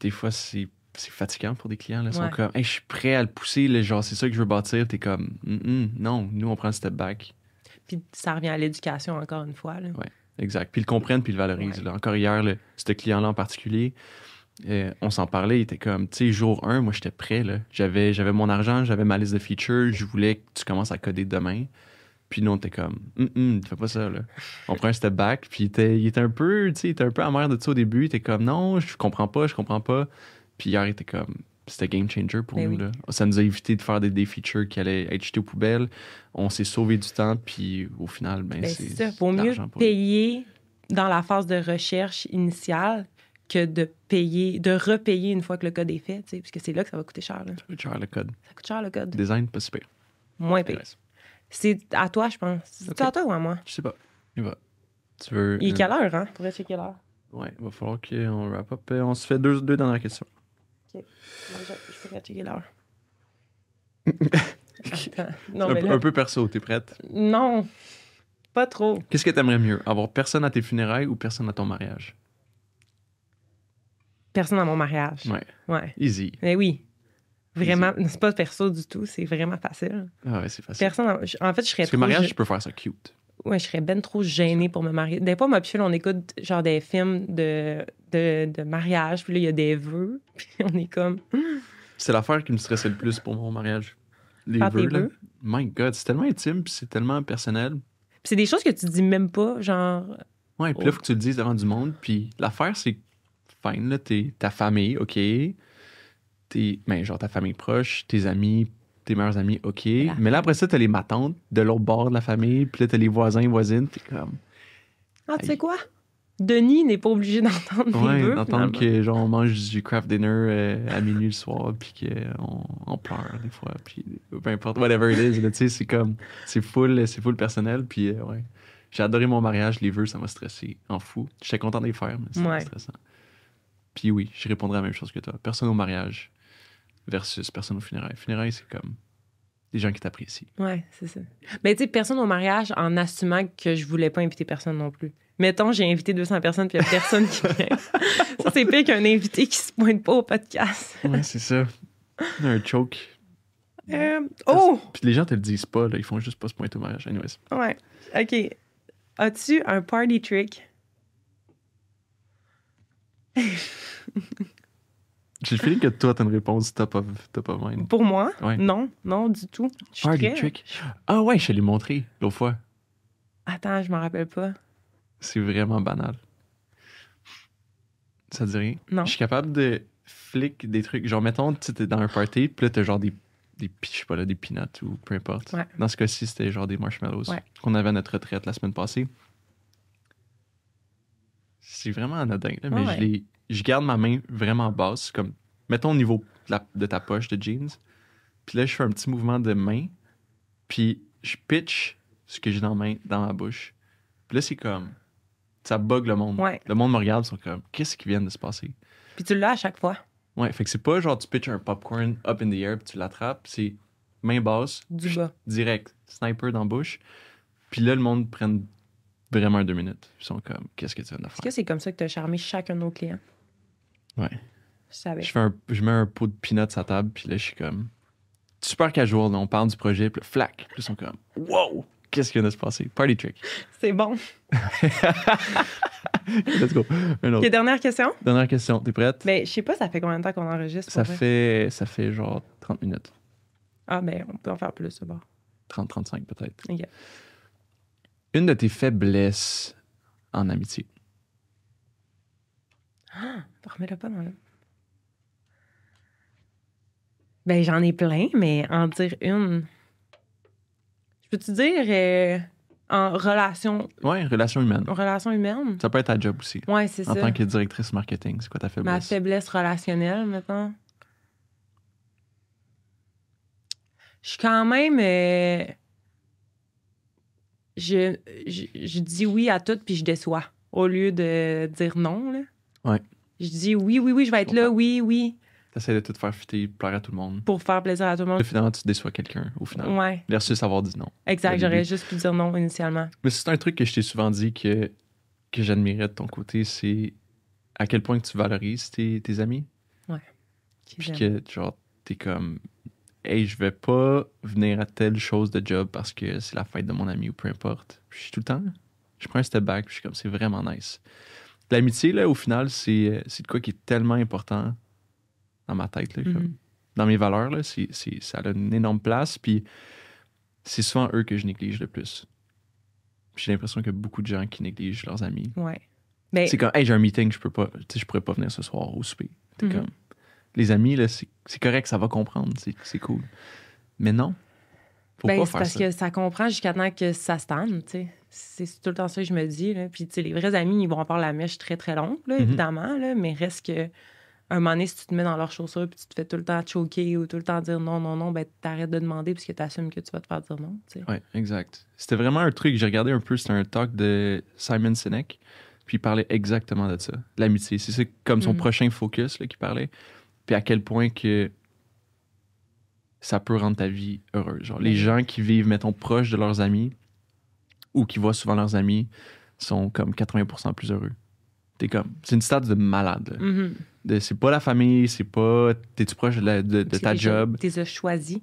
des fois, c'est fatigant pour des clients. Là. Ils sont comme, hey, je suis prêt à le pousser. Là, genre, c'est ça que je veux bâtir. Tu es comme, non, nous, on prend un step back. Puis ça revient à l'éducation, encore une fois. Oui, exact. Puis ils le comprennent, puis ils le valorisent. Là. Encore hier, ce client-là en particulier, on s'en parlait, il était comme, tu sais, jour 1, moi, j'étais prêt. Là. J'avais mon argent, j'avais ma liste de features, je voulais que tu commences à coder demain. Puis nous, on était comme, fais pas ça, là. On prend un step back, puis il était un peu, tu sais, il était un peu amer de ça au début. Il était comme, non, je comprends pas. Puis hier, il était comme, c'était game changer pour nous, là. Ça nous a évité de faire des features qui allaient être jetées aux poubelles. On s'est sauvé du temps, puis au final, c'est ça. Vaut mieux payer dans la phase de recherche initiale que de repayer une fois que le code est fait, parce que c'est là que ça va coûter cher. Là. Ça coûte cher, le code. Ça coûte cher, le code. Design, pas si pire. Moins pire. C'est à toi, je pense. C'est à toi ou à moi? Je sais pas. Il va. Tu veux... Il est quelle heure, hein? Pour checker l'heure. Ouais, il va falloir qu'on wrap up. On se fait deux dernières questions. OK. Je pourrais checker l'heure. Non, un peu perso, t'es prête? Non, pas trop. Qu'est-ce que t'aimerais mieux? Avoir personne à tes funérailles ou personne à ton mariage? Personne à mon mariage. Ouais. Easy. Mais oui. Vraiment, c'est pas perso du tout, c'est vraiment facile. Ah ouais, c'est facile. Personne en fait, je serais Parce que le mariage, je peux faire ça cute. Ouais, je serais ben trop gênée pour me marier. Des fois, moi, puis on écoute genre des films de mariage, puis là, il y a des vœux, puis on est comme... C'est l'affaire qui me stressait le plus pour mon mariage. Les vœux, là. My God, c'est tellement intime, puis c'est tellement personnel. c'est des choses que tu dis même pas, genre... Ouais, puis là, il faut que tu le dises devant du monde. Puis l'affaire, c'est fine, là, t'es ta famille, OK. Ben, genre ta famille proche, tes amis, tes meilleurs amis, OK. Mais là, après ça, t'as les matantes de l'autre bord de la famille. Puis là, t'as les voisins et voisines. Puis comme... Ah, tu sais quoi? Denis n'est pas obligé d'entendre Ouais, mes vœux, d'entendre finalement. que genre on mange du craft dinner à minuit le soir, puis qu'on pleure des fois, puis peu importe, whatever it is, là, tu sais, c'est full personnel, puis ouais. J'ai adoré mon mariage, les vœux, ça m'a stressé en fou. J'étais content de les faire, mais c'était Ouais. stressant. Puis oui, je répondrais la même chose que toi. Personne au mariage versus personne au funérailles. Funérailles, c'est comme des gens qui t'apprécient. Ouais, c'est ça. Mais tu sais, personne au mariage en assumant que je voulais pas inviter personne non plus. Mettons, j'ai invité 200 personnes puis il y a personne qui vient. Ça, c'est pire qu'un invité qui se pointe pas au podcast. Ouais, c'est ça. Un choke. Oh! Puis les gens te le disent pas, là, ils font juste pas se pointer au mariage. Anyways. Ouais. OK. As-tu un party trick? J'ai le feeling que toi, t'as une réponse top of mind. Pour moi? Ouais. Non, non, du tout. Je suis Party très- trick. Ah ouais, je te l'ai montré l'autre fois. Attends, je m'en rappelle pas. C'est vraiment banal. Ça te dit rien? Non. Je suis capable de flic des trucs. Genre, mettons, tu sais, t'es dans un party, puis là, t'as genre je sais pas, là, des peanuts ou peu importe. Ouais. Dans ce cas-ci, c'était genre des marshmallows Ouais. qu'on avait à notre retraite la semaine passée. C'est vraiment anodin, là, mais Ouais. je garde ma main vraiment basse, comme, mettons au niveau de ta poche de jeans. Puis là, je fais un petit mouvement de main, puis je pitch ce que j'ai dans la main dans ma bouche. Puis là, c'est comme, ça bug le monde. Ouais. Le monde me regarde, ils sont comme, qu'est-ce qui vient de se passer? Puis tu l'as à chaque fois. Ouais, fait que c'est pas genre tu pitches un popcorn up in the air puis tu l'attrapes, c'est main basse, Du bas. direct, sniper dans la bouche. Puis là, le monde prenne vraiment 2 minutes. Ils sont comme, qu'est-ce que tu viens de Est-ce faire? que c'est comme ça que tu as charmé chacun de nos clients? Ouais. Je savais. Je mets un pot de peanuts à table, puis là, je suis comme, super casual, là, on parle du projet, puis là, flac. Puis là, ils sont comme, wow, qu'est-ce qui vient de se passer? Party trick. C'est bon. Let's go. Un autre. OK, dernière question. Dernière question, t'es prête? Ben, je sais pas, ça fait combien de temps qu'on enregistre? ça pour vrai? fait genre 30 minutes. Ah, ben, on peut en faire plus, d'abord. 30-35 peut-être. OK. Une de tes faiblesses en amitié. Remets-le pas dans le... Ben, j'en ai plein, mais en dire une... Je peux-tu dire en Ouais, relation humaine. relation humaine? Ça peut être ta job aussi. Ouais, c'est En ça. tant que directrice marketing, c'est quoi ta Ma faiblesse? faiblesse relationnelle, maintenant. Je suis quand même... je dis oui à tout, puis je déçois. Au lieu de dire non, là. Ouais. Je dis oui, oui, oui, je vais être là, oui, oui, T'essaies de tout faire fitter, plaire à tout le monde. pour faire plaisir à tout le Là, monde. finalement, tu déçois quelqu'un, au final. Ouais, Versus avoir dit non. exact. Au J'aurais début. juste pu dire non initialement. Mais c'est un truc que je t'ai souvent dit que j'admirais de ton côté, c'est à quel point que tu valorises tes amis. Puis que, genre, t'es comme, hey, je vais pas venir à telle chose de job parce que c'est la fête de mon ami ou peu importe. Puis je suis tout le temps, je prends un step back, puis je suis comme, c'est vraiment nice. L'amitié, là, au final, c'est de quoi qui est tellement important dans ma tête, là, comme, dans mes valeurs, là, ça a une énorme place, puis c'est souvent eux que je néglige le plus. Puis j'ai l'impression qu'il y a beaucoup de gens qui négligent leurs amis. Ouais. Ben, C'est comme, hey, j'ai un meeting, je pourrais pas venir ce soir au souper. T'es Mhm. comme, les amis, là, c'est correct, ça va comprendre, c'est cool. Mais non, faut ben, pas c'est faire parce ça. que ça comprend jusqu'à temps que ça se tanne, tu sais. C'est tout le temps ça que je me dis, là. Puis, tu sais, les vrais amis, ils vont avoir la mèche très, très longue, là, Mhm. évidemment, là, mais reste que un moment donné, si tu te mets dans leurs chaussures puis tu te fais tout le temps choquer ou tout le temps dire non, non, non, ben t'arrêtes de demander puisque t'assumes que tu vas te faire dire non, tu sais. Ouais, exact. C'était vraiment un truc, j'ai regardé un peu, c'était un talk de Simon Sinek, puis il parlait exactement de ça, l'amitié. C'est comme son Mhm. prochain focus là, qu'il parlait, puis à quel point que ça peut rendre ta vie heureuse. Genre, les Mhm. gens qui vivent, mettons, proches de leurs amis ou qui voient souvent leurs amis sont comme 80% plus heureux. C'est une stat de malade. Là. Mhm. C'est pas la famille, c'est pas t'es-tu proche de Parce que ta job. Tu les as choisis.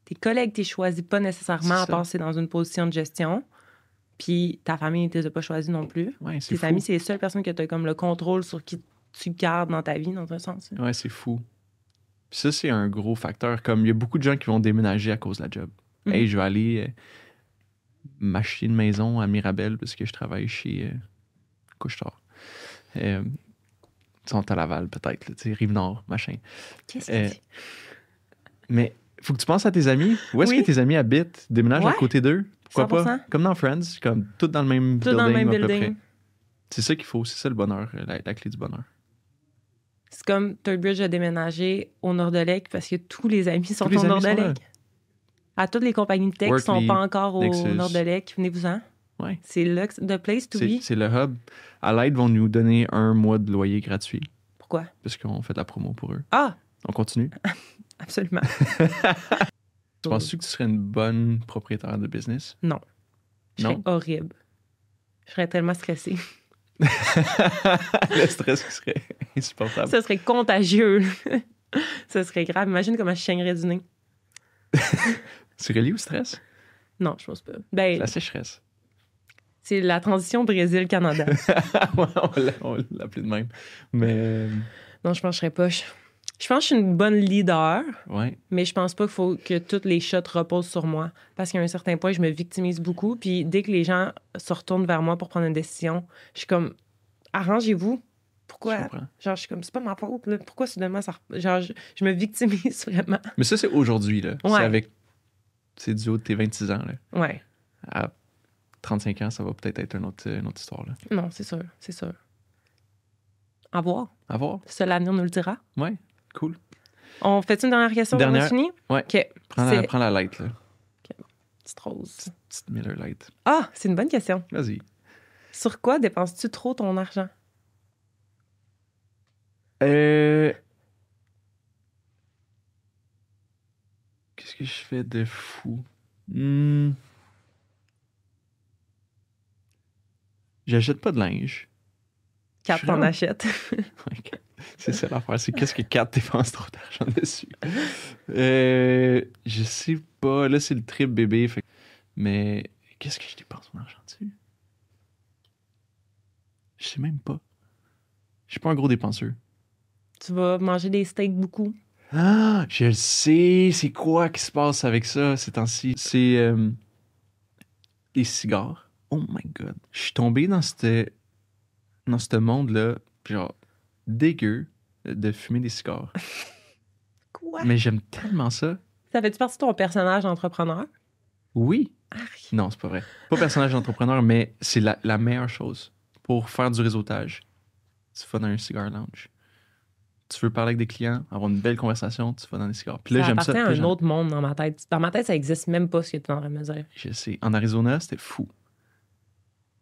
Tes collègues, tu les choisis pas nécessairement C'est à ça. passer dans une position de gestion. Puis ta famille, tu les as pas choisis non plus. Ouais, c'est Tes fou. amis, c'est les seules personnes que tu as comme le contrôle sur qui tu gardes dans ta vie, dans un sens. Ouais, c'est fou. Puis ça, c'est un gros facteur. Comme il y a beaucoup de gens qui vont déménager à cause de la job. Mhm. Hey, je vais aller m'acheter une maison à Mirabel parce que je travaille chez Couche-Tard. Ils sont à Laval, peut-être, là, tu sais, Rive-Nord, machin. Qu'est-ce que c'est? Mais faut que tu penses à tes amis. Où est-ce Oui. que tes amis habitent? Déménage à Ouais. côté d'eux? Pourquoi 100%. pas? Comme dans Friends, comme tout dans le même Tout building, dans le même à peu building. près. C'est ça qu'il faut, c'est ça le bonheur, la clé du bonheur. C'est comme Thurbridge a déménagé au Nord-de-Lec parce que tous les amis sont Tous les au amis sont Nord-de-Lec. là. À toutes les compagnies de tech qui ne sont Workly, pas encore au Nexus. Nord-de-Lec, venez-vous-en. Ouais. C'est là, the place to be. C'est le hub. À l'aide, vont nous donner 1 mois de loyer gratuit Pourquoi? parce qu'on fait de la promo pour eux. Ah, On continue. absolument. Tu penses-tu que tu serais une bonne propriétaire de business? Non. Je serais Non? horrible. Je serais tellement stressée. Le stress qui serait insupportable. Ça serait contagieux. Ça serait grave. Imagine comment je saignerais du nez. C'est relié au stress? Non, je pense pas. Ben, La sécheresse. c'est la transition Brésil-Canada. Ouais, on l'a appelé de même. Mais, Non, je pense que je serais pas. Je pense que je suis une bonne leader, ouais. mais je pense pas qu'il faut que toutes les shots reposent sur moi. Parce qu'à un certain point, je me victimise beaucoup. Puis dès que les gens se retournent vers moi pour prendre une décision, je suis comme, arrangez-vous. Je Pourquoi? comprends. Genre, je suis comme, c'est pas ma faute. Là. Pourquoi soudainement ça. Genre, je me victimise vraiment. Mais ça, c'est aujourd'hui, là. Ouais. C'est avec. C'est du haut de tes 26 ans, là. Ouais. À 35 ans, ça va peut-être être une autre histoire, là. Non, c'est sûr. C'est sûr. À voir. À voir. Seul l'avenir nous le dira. Ouais. Cool. On fait une dernière question? Dernière. On a fini? Ouais. OK. Prends la light, là. Petite rose. Petite Miller Light. Ah, c'est une bonne question. Vas-y. Sur quoi dépenses-tu trop ton argent? Qu'est-ce que je fais de fou? J'achète pas de linge. Kat, Je suis t'en vraiment- achètes. C'est ça l'affaire, c'est qu'est-ce que Kat dépense trop d'argent dessus. Je sais pas. Là, c'est le trip bébé. Mais qu'est-ce que je dépense mon argent dessus? Je sais même pas. Je suis pas un gros dépenseur. Tu vas manger des steaks beaucoup. Ah, je le sais. C'est quoi qui se passe avec ça ces temps-ci? C'est les cigares. Oh my God. Je suis tombé dans ce monde-là, genre, dégueu de fumer des cigares. Quoi? Mais j'aime tellement ça. Ça fait-tu partie de ton personnage d'entrepreneur? Oui. Arc. Non, c'est pas vrai. Pas personnage d'entrepreneur, mais c'est la meilleure chose pour faire du réseautage. Tu vas dans un cigar lounge. Tu veux parler avec des clients, avoir une belle conversation, tu vas dans les cigares. Puis là, Ça j'aime appartient ça. à Puis un autre monde dans ma tête. Dans ma tête, ça existe même pas ce que tu es en train de me dire. Je sais. En Arizona, c'était fou.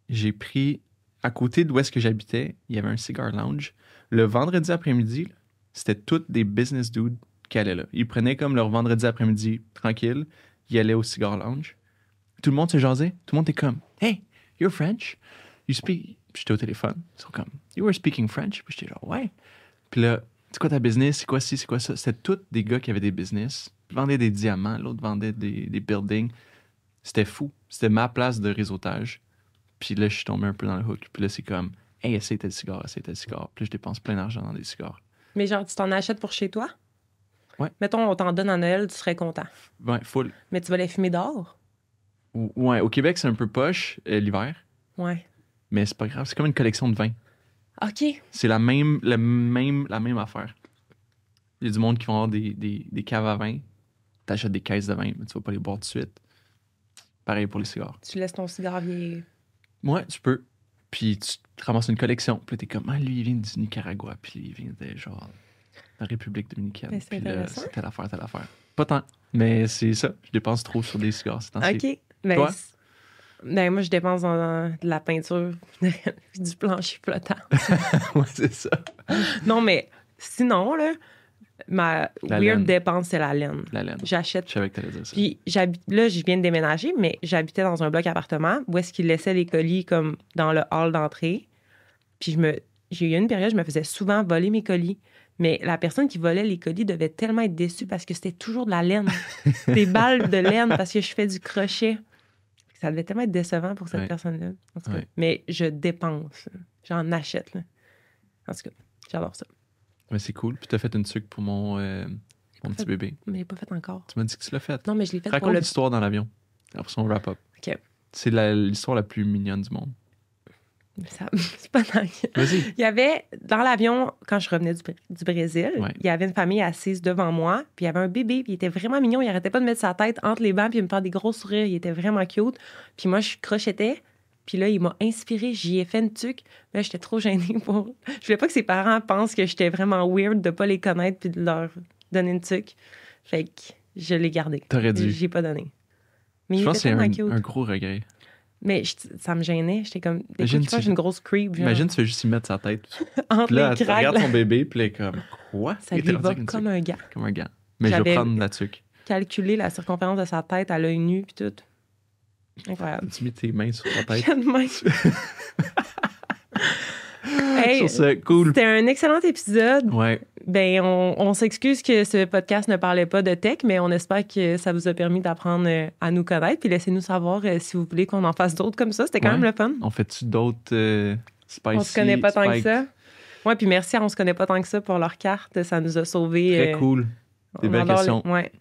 J'ai pris, à côté d'où est-ce que j'habitais, il y avait un cigar lounge. Le vendredi après-midi, là, c'était tous des business dudes qui allaient là. Ils prenaient comme leur vendredi après-midi tranquille, ils allaient au cigar lounge. Tout le monde se jasait. Tout le monde était comme, hey, you're French? You speak. Puis j'étais au téléphone. Ils sont comme, you were speaking French? Puis j'étais genre, ouais. Puis là, c'est quoi ta business? C'est quoi ci? C'est quoi ça? C'était tous des gars qui avaient des business. Ils vendaient des diamants, l'autre vendait des buildings. C'était fou. C'était ma place de réseautage. Puis là, je suis tombé un peu dans le hook. Puis là, c'est comme, hey, essaye tel cigare, essaye tel cigare. Puis là, je dépense plein d'argent dans des cigares. Mais genre, tu t'en achètes pour chez toi? Ouais. Mettons, on t'en donne à Noël, tu serais content. Ouais, full. Mais tu vas les fumer dehors? Ouais, au Québec, c'est un peu poche l'hiver. Ouais. Mais c'est pas grave. C'est comme une collection de vins. OK. C'est la même affaire. Il y a du monde qui vont avoir des caves à vin. T'achètes des caisses de vin, mais tu vas pas les boire tout de suite. Pareil pour les cigares. Tu laisses ton cigare vieillir. Ouais, tu peux. Puis tu te ramasses une collection. Puis là, t'es comme, ah, lui, il vient du Nicaragua. Puis lui, il vient de, genre, la République dominicaine. Ben, c'est Puis là, intéressant. c'est telle affaire. Pas tant. Mais c'est ça. Je dépense trop sur des cigares ces temps-ci. OK. Ben, Toi? ben, moi, je dépense dans de la peinture puis du plancher flottant. Ouais, c'est ça. Non, mais sinon, là, ma La weird laine. dépense, c'est la laine. La laine. J'achète. Je savais que t'allais dire ça. Puis là, je viens de déménager, mais j'habitais dans un bloc appartement où est-ce qu'ils laissaient les colis comme dans le hall d'entrée. Puis j'ai eu une période, je me faisais souvent voler mes colis. Mais la personne qui volait les colis devait tellement être déçue parce que c'était toujours de la laine. Des balles de laine parce que je fais du crochet. Ça devait tellement être décevant pour cette Ouais. personne-là. En tout cas. Ouais. Mais je dépense. J'en achète. Là. En tout cas, j'adore ça. Mais c'est cool. Puis t'as fait une tuque pour mon petit bébé. Mais pas fait encore. Tu m'as dit que tu l'as fait. Non, mais je l'ai fait pour Raconte le... l'histoire dans l'avion. Après son wrap-up. OK. C'est l'histoire la plus mignonne du monde. C'est pas dingue. Vas-y. Il y avait, dans l'avion, quand je revenais du Brésil, Ouais. il y avait une famille assise devant moi, puis il y avait un bébé, puis il était vraiment mignon. Il arrêtait pas de mettre sa tête entre les bancs, puis il me fait des gros sourires. Il était vraiment cute. Puis moi, je crochetais, puis là, il m'a inspiré. J'y ai fait une tuque. Là, j'étais trop gênée pour... Je voulais pas que ses parents pensent que j'étais vraiment weird de pas les connaître puis de leur donner une tuque. Fait que je l'ai gardé. T'aurais dû. J'ai pas donné. Mais Je il pense que était c'est tellement cute. un gros regret. Mais ça me gênait. J'étais comme... Imagine, Écoute, je suis une grosse creep. Genre, Imagine, tu fais juste y mettre sa tête. entre Puis là, les tu craques. regardes ton bébé, puis là, elle est comme, quoi? Ça Il était lui rendu va avec une comme tuque. un gars. Comme un gant. Mais je J'avais- vais prendre la tuque. Calculer la circonférence de sa tête à l'œil nu, puis tout. Incroyable. Tu mets tes mains sur ta tête. J'ai de même. Hey, Sur ce, cool. c'était un excellent épisode. Ouais. Ben, on s'excuse que ce podcast ne parlait pas de tech, mais on espère que ça vous a permis d'apprendre à nous connaître. Puis laissez-nous savoir si vous voulez qu'on en fasse d'autres comme ça. C'était quand Ouais. même le fun. On fait-tu d'autres spicy? On se connaît pas tant que spiked? ça. Ouais, puis merci à On se connaît pas tant que ça pour leur carte. Ça nous a sauvés. Très cool. Des on belles adore questions. Ouais.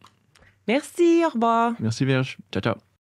Merci, au revoir. Merci, Vierge. Ciao, ciao.